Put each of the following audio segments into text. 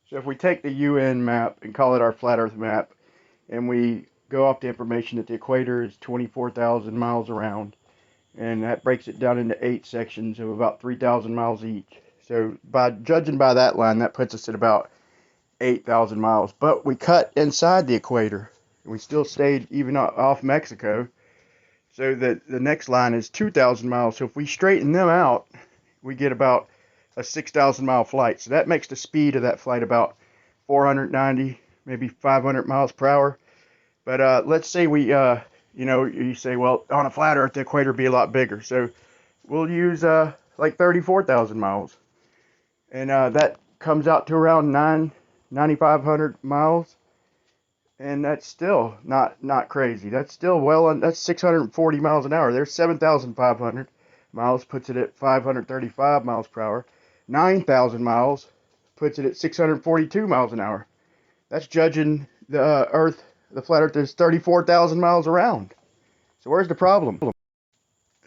So if we take the UN map and call it our flat Earth map, and we go off the information that the equator is 24,000 miles around, and that breaks it down into 8 sections of about 3,000 miles each. So by judging by that line, that puts us at about 8,000 miles. But we cut inside the equator, and we still stayed even off Mexico. So that the next line is 2,000 miles. So if we straighten them out, we get about a 6,000 mile flight. So that makes the speed of that flight about 490, maybe 500 miles per hour. But let's say we, you say, well, on a flat Earth, the equator would be a lot bigger. So we'll use like 34,000 miles. And that comes out to around 9,500 miles. And that's still not crazy. That's still that's 640 miles an hour. There's 7,500 miles, puts it at 535 miles per hour. 9,000 miles puts it at 642 miles an hour. That's judging the Earth, the flat Earth is 34,000 miles around. So where's the problem?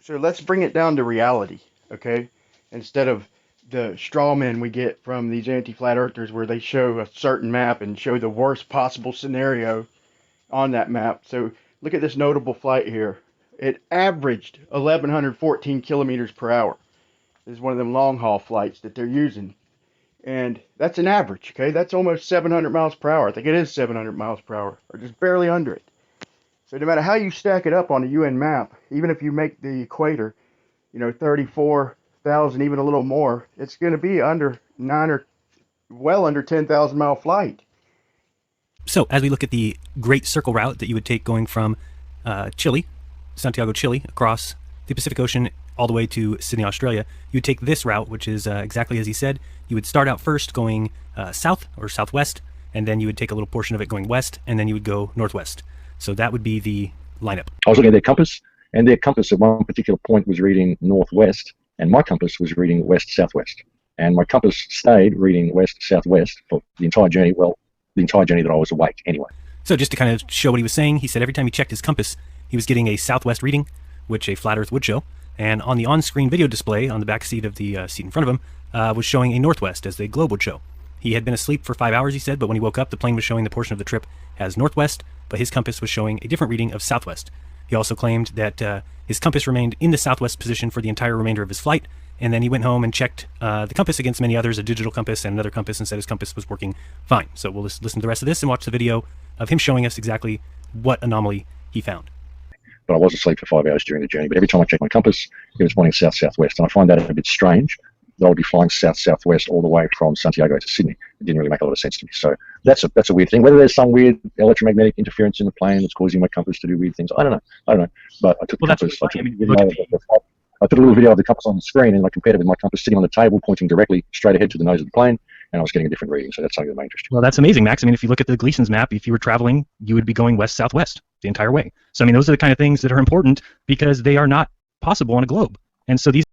So let's bring it down to reality, okay? Instead of the straw men we get from these anti-flat earthers where they show a certain map and show the worst possible scenario on that map. So look at this notable flight here. It averaged 1,114 kilometers per hour. This is one of them long haul flights that they're using. And that's an average, okay? That's almost 700 miles per hour. I think it is 700 miles per hour, or just barely under it. So no matter how you stack it up on a UN map, even if you make the equator, 34,000, even a little more, it's going to be under 9 or well under 10,000 mile flight. So as we look at the Great Circle route that you would take going from Chile, Santiago, Chile, across the Pacific Ocean all the way to Sydney, Australia, you would take this route, which is exactly as he said. You would start out first going south or southwest, and then you would take a little portion of it going west, and then you would go northwest. So that would be the lineup. I was looking at their compass, and their compass at one particular point was reading northwest, and my compass was reading west-southwest. And my compass stayed reading west-southwest for the entire journey, well, the entire journey that I was awake anyway. So just to kind of show what he was saying, he said every time he checked his compass, he was getting a southwest reading, which a flat Earth would show. And on the on-screen video display on the back seat of the seat in front of him was showing a northwest as the globe would show. He had been asleep for 5 hours, he said, but when he woke up, the plane was showing the portion of the trip as northwest, but his compass was showing a different reading of southwest. He also claimed that his compass remained in the southwest position for the entire remainder of his flight, and then he went home and checked the compass against many others, a digital compass and another compass, and said his compass was working fine. So we'll listen to the rest of this and watch the video of him showing us exactly what anomaly he found. But I was asleep for 5 hours during the journey, but every time I checked my compass, it was pointing south-southwest, and I find that a bit strange, that I would be flying south-southwest all the way from Santiago to Sydney. It didn't really make a lot of sense to me. So that's a weird thing. Whether there's some weird electromagnetic interference in the plane that's causing my compass to do weird things, I don't know. But I took the compass, I took a little video of the compass on the screen, and I compared it with my compass sitting on the table, pointing directly straight ahead to the nose of the plane, and I was getting a different reading. So that's something that may interest you. Well, that's amazing, Max. I mean, if you look at the Gleason's map, if you were traveling, you would be going west-southwest the entire way. So, I mean, those are the kind of things that are important because they are not possible on a globe. And so these